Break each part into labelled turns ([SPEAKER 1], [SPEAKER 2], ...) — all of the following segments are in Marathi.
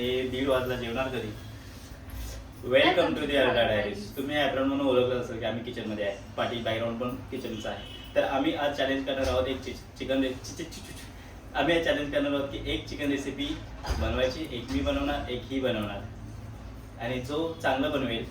[SPEAKER 1] 1:30 वाजला जेवणार कधी. वेलकम टू दी अर्धा डायरीज. तुम्ही ॲप्रॉन म्हणून ओळखलं असेल की आम्ही किचनमध्ये आहे. पाठी बॅकग्राऊंड पण किचनचं आहे. तर आम्ही आज चॅलेंज करणार आहोत एक चिकन आम्ही आज चॅलेंज करणार आहोत की एक चिकन रेसिपी बनवायची. एक मी बनवणार, एक ही बनवणार. आणि जो चांगलं बनवेल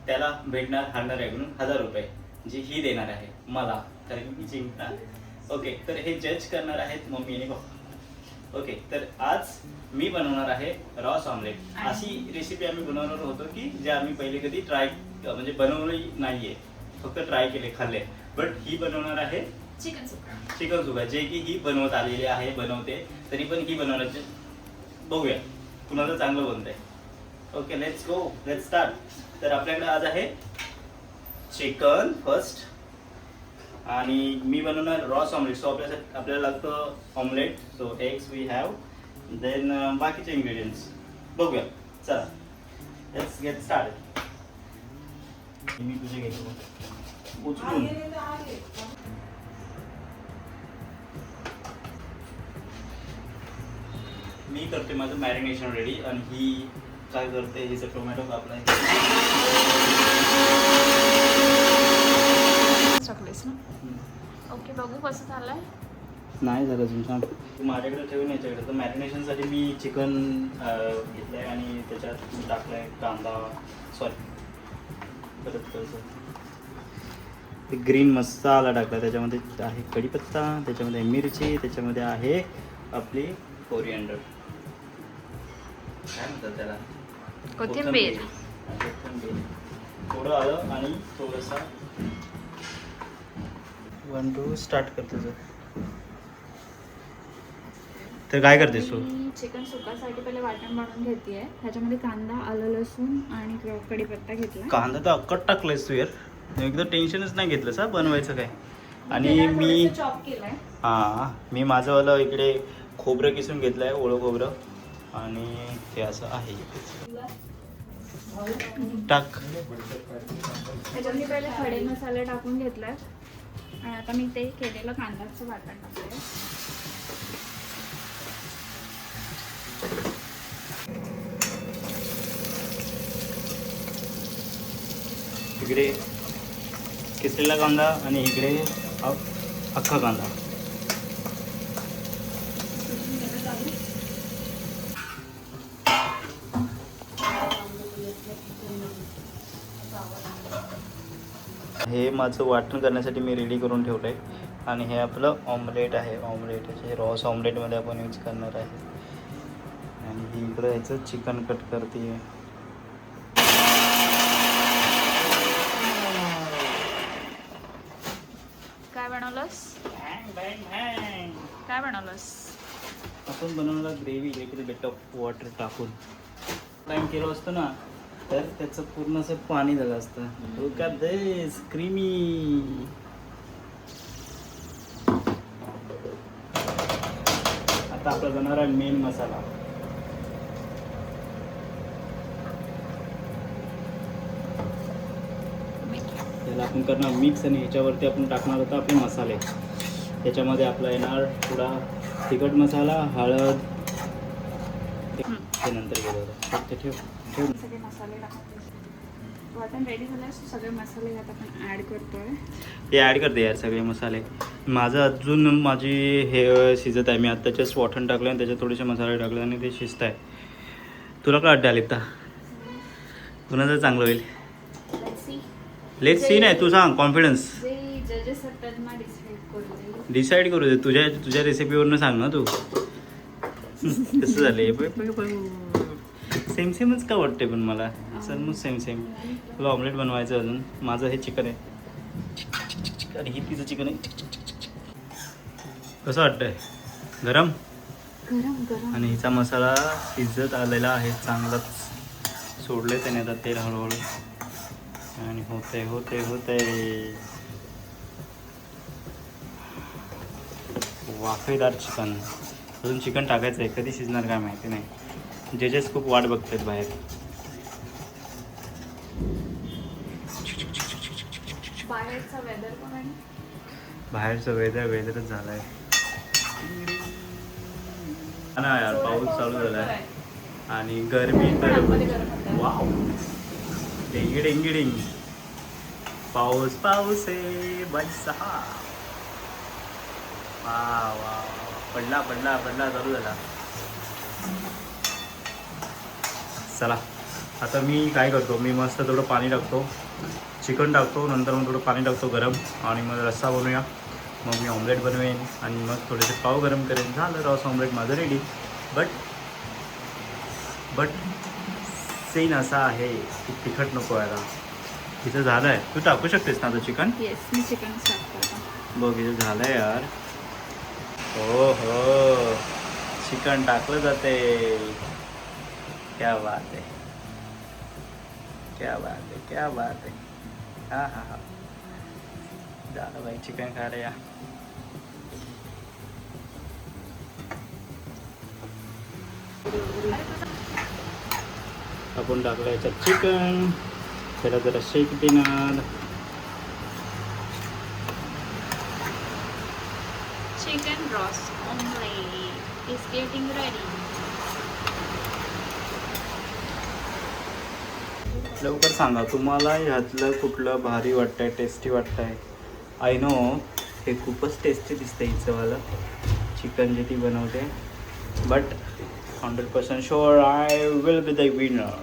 [SPEAKER 1] त्याला भेटणार हार्डर 1000 रुपये, जी ही देणार आहे मला, कारण मी जिंकणार. ओके, तर हे जज करणार आहेत मम्मी आणि पप्पा. ओके, तर आज मी बनवणार आहे रॉस ऑमलेट. अशी रेसिपी आम्ही बनवणार होतो की जे आम्ही पहिले कधी ट्राय म्हणजे बनवली नाहीये, फक्त ट्राय केले, खाल्ले. बट ही बनवणार आहे
[SPEAKER 2] चिकन
[SPEAKER 1] सुका, जे की ही बनवत आलेली आहे, बनवते. तरी पण ही बनवण्याचे बघूया कुणाला चांगलं बनतंय. Okay, let's go, let's start. तर आपल्याकडे आज आहे चिकन फर्स्ट आणि मी बनवणार रॉस ऑमलेट. सो आपल्याला लागतं omelette. So eggs we have, then बाकीचे इन्ग्रेडियंट्स बघूया. चला, लेट्स गेट स्टार्ट. मी तुझे घेतो उचलून. मी करते माझं मॅरिनेशन रेडी आणि ही काय करते, हिचं टोमॅटो कापलाय.
[SPEAKER 2] टाकलेस ना. ओके, बघू कसं झालंय.
[SPEAKER 1] नाही झालं अजून, सांग. तू माझ्याकडे ठेवून याच्याकडे. तर मॅरिनेशनसाठी मी चिकन घेतलं आहे आणि त्याच्यात मी टाकलं आहे कांदा, परत कसं ते ग्रीन मसाला टाकला. त्याच्यामध्ये आहे कढीपत्ता, त्याच्यामध्ये मिरची, त्याच्यामध्ये आहे आपली कोरिअँडर, काय म्हणतात त्याला,
[SPEAKER 2] कोथिंबीर.
[SPEAKER 1] थोडं आलं आणि थोडंसं 1 2 स्टार्ट कर तुझं. तर काय करतेस तू?
[SPEAKER 2] चिकन सुकासाठी पहिले वाटण बनवून घेतेय. त्याच्यामध्ये कांदा, आलं, लसूण आणि कढीपत्ता घेतला.
[SPEAKER 1] कांदा तर अक्कट टाकलायस तू यार, एकदम टेन्शनच नाही घेतलं सा बनवायचं काय. आणि मी
[SPEAKER 2] चॉप केलाय.
[SPEAKER 1] हां, मी माझंवालं इकडे खोबरं किसून घेतलं आहे, ओळं खोबरं. आणि हे असं आहे, टाक.
[SPEAKER 2] त्याच्यात मी पहिले खडे मसाले टाकून घेतलाय आणि आता मी ते केलेलं कांद्याचं वाटण टाकलंय.
[SPEAKER 1] इकडे किसलेला कांदा आणि इकडे अख्खा कांदा. हे माझं वाटण करण्यासाठी मी रेडी करून ठेवलं आहे. आणि हे आपलं ऑमलेट आहे. ऑमलेट हे रॉस ऑमलेटमध्ये आपण यूज करणार आहे. आणि ही इकडं याचं चिकन कट करते.
[SPEAKER 2] काय बनवलंस? काय बनवलंस?
[SPEAKER 1] आपण बनवणार ग्रेव्ही, इकडे बेट ऑफ वॉटर टाकून टाईम केलं असतं ना, तर त्याचं पूर्ण असं पाणी झालं असतं. Look at this creamy. आता आपला बनणार आहे मेन मसाला. त्याला आपण करणार मिक्स आणि ह्याच्यावरती आपण टाकणार होता आपले मसाले. त्याच्यामध्ये आपला येणार थोडा तिखट मसाला, हळद, ते नंतर गेलं होतं. ते ठेव
[SPEAKER 2] सगळे मसाले टाकते. वाटण रेडी झालं, सगळे मसाले आता आपण ॲड करतोय.
[SPEAKER 1] हे ॲड करते यार सगळे मसाले. माझं अजून माझी हे शिजत आहे. मी आता जस्ट वाटण टाकलं आणि त्याच्यात थोडेसे मसाले टाकले आणि ते शिजत आहे. तुला काय वाटतं आलिप्ता, कुणाचं चांगलं होईल? Let's see. नाही, तू सांग, कॉन्फिडन्स. डिसाईड करू दे. तुझ्या रेसिपीवरनं सांग ना तू. कसं झाले सेमच का वाटते पण मला सर सेम. तुला ऑमलेट बनवायचं अजून. माझं हे चिकन आहे आणि ही तिचं चिकन आहे. कसं वाटतंय? गरम. आणि हिचा मसाला शिजत आलेला आहे चांगलाच. सोडले त्याने आता तेल हळूहळू आणि होते वाफेदार चिकन. अजून चिकन टाकायचं आहे, कधी शिजणार काय माहिती नाही. जजेस खूप वाट बघतात बाहेर. बाहेरचं वेदरच झालं आहे ना यार. पाऊस चालू झाला आहे. आणि गरमी तर
[SPEAKER 2] आतमध्ये गरम होतं.
[SPEAKER 1] वाव डेंगी डेंगी डेंग पाऊस पाऊस आहे बरसा वा वा पडला पडला पडला चालू झाला. चला आता मी काय करतो, मी मस्त थोडं पाणी टाकतो, चिकन टाकतो, नंतर मग थोडं पाणी टाकतो गरम आणि मग रस्सा बनवूया. मग मी ऑमलेट बनवेन आणि मग थोडेसे पाव गरम करेन, झालं रॉस ऑमलेट माझं रेडी. बट सीन असा आहे की तिखट नको यायला. इथं झालं आहे, तू टाकू शकतेस ना आता चिकन.
[SPEAKER 2] येस मी चिकन टाकतो आता.
[SPEAKER 1] बघ इथं झालं आहे यार. हो हो चिकन टाकलं जाते. क्या बात है, क्या बात है, क्या बात है. हां हां हां झालं बाई चिकन खा रे या. आपण टाकलं याच्यात चिकन, त्याला जरा शेक देणार.
[SPEAKER 2] Chicken Ross omelette is getting ready.
[SPEAKER 1] लवकर सांगा तुम्हाला ह्यातलं कुठलं भारी वाटतंय, टेस्टी वाटतंय. आय नो हे खूपच टेस्टी दिसतं हिचंवालं चिकन जे ती बनवते. But 100% sure I will be the winner.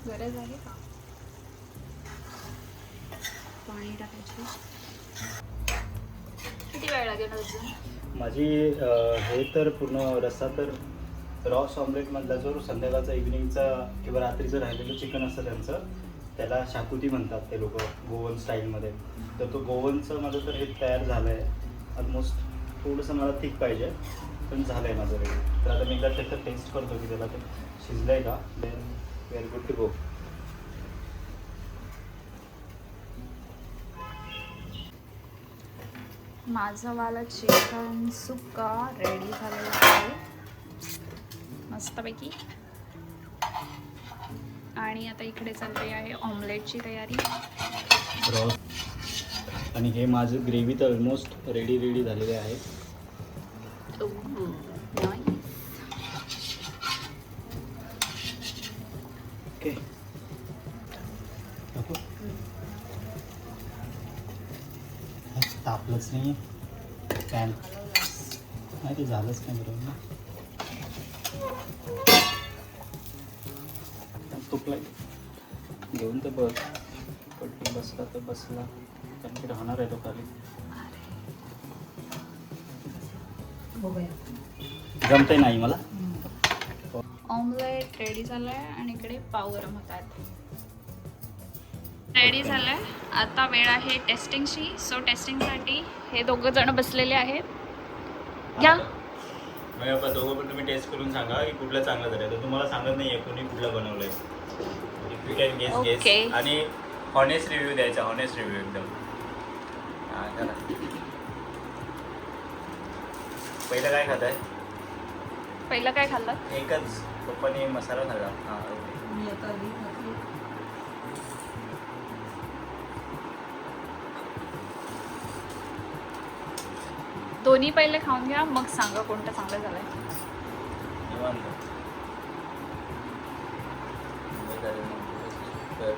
[SPEAKER 2] गरज आहे का पाणी टाकायची? किती वेळ लागेल अजून?
[SPEAKER 1] माझी हे तर पूर्ण रस्सा तर रॉस ऑमलेटमधला जो संध्याकाळचा इव्हिनिंगचा किंवा रात्रीचं राहिलेलं चिकन असतं त्यांचं, त्याला शाकुती म्हणतात ते लोक गोवन स्टाईलमध्ये. तर तो गोवनचं माझं तर हे तयार झालं आहे. ऑलमोस्ट थोडंसं मला थिक पाहिजे पण झालं आहे माझं रेडी. तर आता मी एकदा त्याचं टेस्ट करतो की त्याला ते शिजलं आहे का. Then we are good to go.
[SPEAKER 2] माझं वाला चिकन सुक्का रेडी झालेला आहे मस्तपैकी. आणि आता इकडे चालली आहे ऑमलेटची तयारी.
[SPEAKER 1] रॉस आणि हे माझं ग्रेव्ही तर ऑलमोस्ट रेडी झालेले आहे. ओके तापलंच नाही पॅन नाही ते झालंच नाही बरोबर ना. तुपला घेऊन तर बस पट्टी बसला तर बसला कारण की राहणार आहे तो खाली. जमतंय नाही मला.
[SPEAKER 2] ऑमलेट रेडी झालाय आणि इकडे पाव गरम होतात. रेडी झालंय. आता वेळ आहे टेस्टिंगची. सो टेस्टिंगसाठी हे दोघं जण बसलेले आहेत. घ्या.
[SPEAKER 1] मग आपण दोघं पण तुम्ही टेस्ट करून सांगा की कुठलं चांगलं झालं. तर तुम्हाला सांगत नाही आहे कोणी कुठलं बनवलंय. If you can guess guess आणि हॉनेस्ट रिव्ह्यू द्यायचा. हॉनेस्ट रिव्ह्यू एकदम. हां चला पहिलं काय खात आहे?
[SPEAKER 2] पहिलं काय खाल्लं?
[SPEAKER 1] एकच पप्पाने मसाला खाल्ला. हां
[SPEAKER 3] मी आता आधी घातली.
[SPEAKER 2] दोन्ही पहिले खाऊन घ्या मग सांगा कोणतं चांगलं झालंय.
[SPEAKER 1] निवांत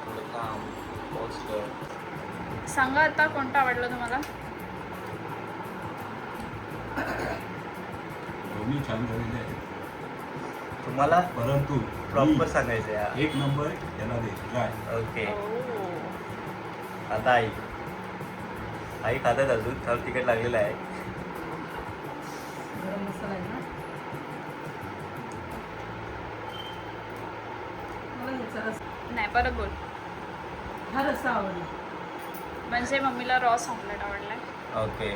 [SPEAKER 1] थोडं काम पोस्ट.
[SPEAKER 2] सांगा आता कोणतं आवडलं तुम्हाला?
[SPEAKER 3] दोन्ही छान झालेले आहे
[SPEAKER 1] तुम्हाला
[SPEAKER 3] परंतु
[SPEAKER 1] प्रॉपर सांगायचं आहे.
[SPEAKER 3] एक नंबर याला दे ट्राय.
[SPEAKER 1] ओके आता आई खातात अजून थोडं तिखट लागलेलं आहे.
[SPEAKER 3] गरम मसाला आहे ना. मला ह्याचा रस
[SPEAKER 2] नाही परत बोल.
[SPEAKER 3] हा रस्सा आवडला.
[SPEAKER 2] म्हणजे मम्मीला रॉस ऑमलेट आवडलाय.
[SPEAKER 1] ओके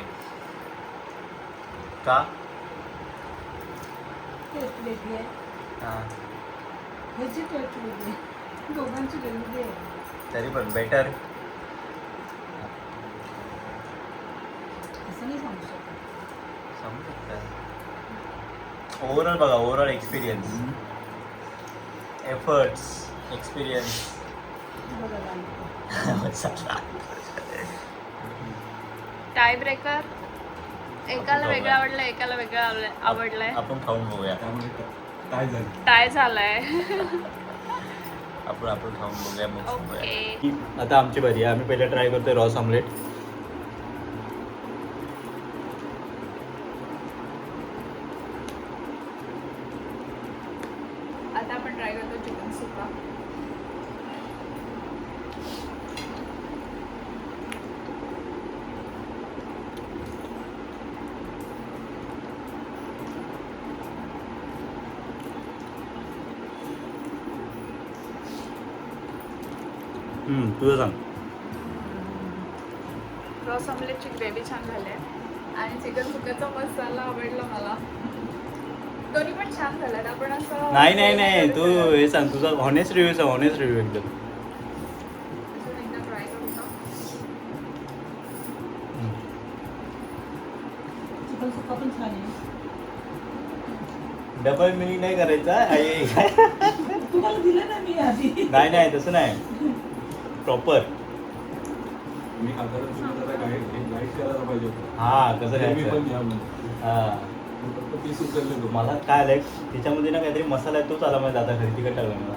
[SPEAKER 1] का?
[SPEAKER 3] टेस्ट वेगळी आहे.
[SPEAKER 1] हां
[SPEAKER 3] ह्याची टेस्ट वेगळी आहे. दोघांची वेगळी आहे.
[SPEAKER 1] तरी पण बेटर.
[SPEAKER 3] असं नाही सांगू शकत.
[SPEAKER 1] समजू शकता. ओव्हरऑल बघा ओव्हरऑल एक्सपिरियन्स एफर्ट्स एक्सपिरियन्स
[SPEAKER 3] बघायला आलं.
[SPEAKER 2] Tie breaker. एकाला वेगळं आवडलं, एकाला वेगळं आवडलंय.
[SPEAKER 1] आपण खाऊन बघूया.
[SPEAKER 4] त्यामुळे काय झालं
[SPEAKER 2] टाय झालाय.
[SPEAKER 1] आपण खाऊन बघूया मग सांगूया.
[SPEAKER 2] ओके.
[SPEAKER 1] आता आमची भाजी आहे. आम्ही पहिले ट्राय करतोय रॉस ऑमलेट.
[SPEAKER 2] आता आपण ट्राय करतो चिकन सुक्का.
[SPEAKER 1] तुझं सांग.
[SPEAKER 2] रॉस ऑमलेटची ग्रेव्ही छान झाली आहे आणि चिकन सुक्याचा मसाला आवडला मला. दोन्ही पण छान झाल्यात. आपण असं
[SPEAKER 1] नाही तू हे सांग, तुझा हॉनेस्ट रिव्ह्यू सांग. हॉनेस्ट रिव्ह्यू एकदम.
[SPEAKER 2] अजून एकदा ट्राय करू का?
[SPEAKER 3] चिकन सुक्का पण छान आहे.
[SPEAKER 1] डबल मिनिंग नाही करायचा.
[SPEAKER 3] तुम्हाला दिलं ना मी आधी.
[SPEAKER 1] नाही तसं नाही. प्रॉपर.
[SPEAKER 4] मी खाताना तुम्ही जरा गाईड करायला पाहिजे होतं.
[SPEAKER 1] हा कसं
[SPEAKER 4] मी
[SPEAKER 1] खायचं.
[SPEAKER 4] पण घ्या म्हणून
[SPEAKER 1] हा
[SPEAKER 4] फक्त पीस उचलले तो.
[SPEAKER 1] मला काय आलंय त्याच्यामध्ये ना काहीतरी मसाला आहे, तोच आला माझ्या दादा घरी. तिकट टाकला मला.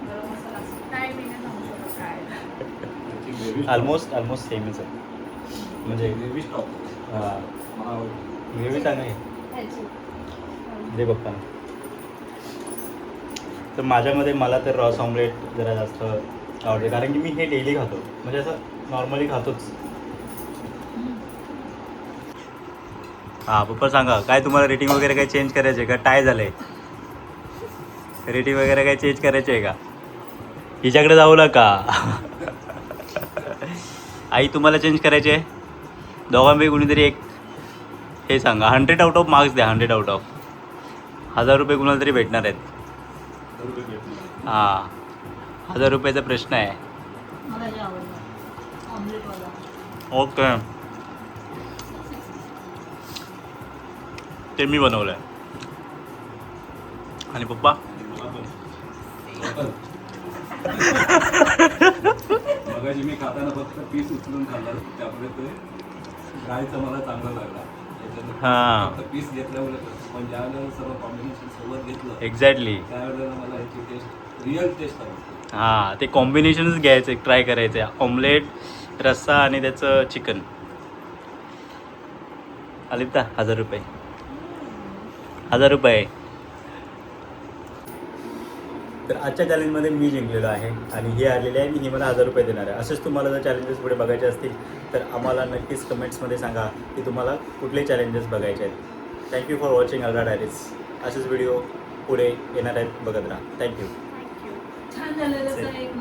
[SPEAKER 2] गरम मसाला असतो. काय मी नाही सांगू शकत काय आहे.
[SPEAKER 4] त्याची ग्रेव्ही
[SPEAKER 1] ऑलमोस्ट सेमच आहे. म्हणजे
[SPEAKER 4] ग्रेव्ही स्टॉक
[SPEAKER 1] हा
[SPEAKER 4] मला आवडली.
[SPEAKER 1] ग्रेव्ही चांगली आहे.
[SPEAKER 2] ह्याची.
[SPEAKER 1] दे बघता. तर माझ्यामध्ये मला तर रॉस ऑमलेट जरा जास्त आवडते, कारण की मी हे डेली खातो. म्हणजे असं नॉर्मली खातोच. हां पप्पा सांगा, काय तुम्हाला रेटिंग वगैरे काही चेंज करायचे आहे का? टाय झालं आहे. रेटिंग वगैरे काही चेंज करायची आहे का? हिच्याकडे जाऊ नका. आई तुम्हाला चेंज करायचे आहे? दोघांपैकी कुणीतरी एक हे सांगा. 100 आउट ऑफ मार्क्स द्या. 100 आउट ऑफ. 1000 रुपये कुणाला तरी भेटणार आहेत. हां 1000 रुपयाचा प्रश्न आहे.
[SPEAKER 3] मला हे आवडलं ऑमलेटवाला.
[SPEAKER 1] ओके. ते मी बनवलं आहे. आणि पप्पा
[SPEAKER 4] मगाशी मी खाताना फक्त पीस उचलून खाल्ला, त्यामुळे ते गायचा मला चांगला लागला.
[SPEAKER 1] हां.
[SPEAKER 4] फक्त पीस घेतल्यामुळे पण ज्यावेळेला सर्व कॉम्बिनेशन सोबत घेतलं
[SPEAKER 1] एक्झॅक्टली.
[SPEAKER 4] त्यावेळेला मला ह्याची टेस्ट रिअल टेस्ट आवडते.
[SPEAKER 1] हां ते कॉम्बिनेशनच घ्यायचं, ट्राय करायचं आहे. ऑमलेट, रस्सा आणि त्याचं चिकन. आलिप्ता 1000 रुपये. 1000 रुपये. तर आजच्या चॅलेंजमध्ये मी जिंकलेलो आहे आणि हे आलेले आहे आणि हे मला 1000 रुपये देणार आहे. असेच तुम्हाला जर चॅलेंजेस पुढे बघायचे असतील तर आम्हाला नक्कीच कमेंट्समध्ये सांगा की तुम्हाला कुठले चॅलेंजेस बघायचे आहेत. Thank you for watching ultra diaries. असेच व्हिडिओ पुढे येणार आहेत, बघत राहा. थँक्यू.
[SPEAKER 3] छान झालेलं एक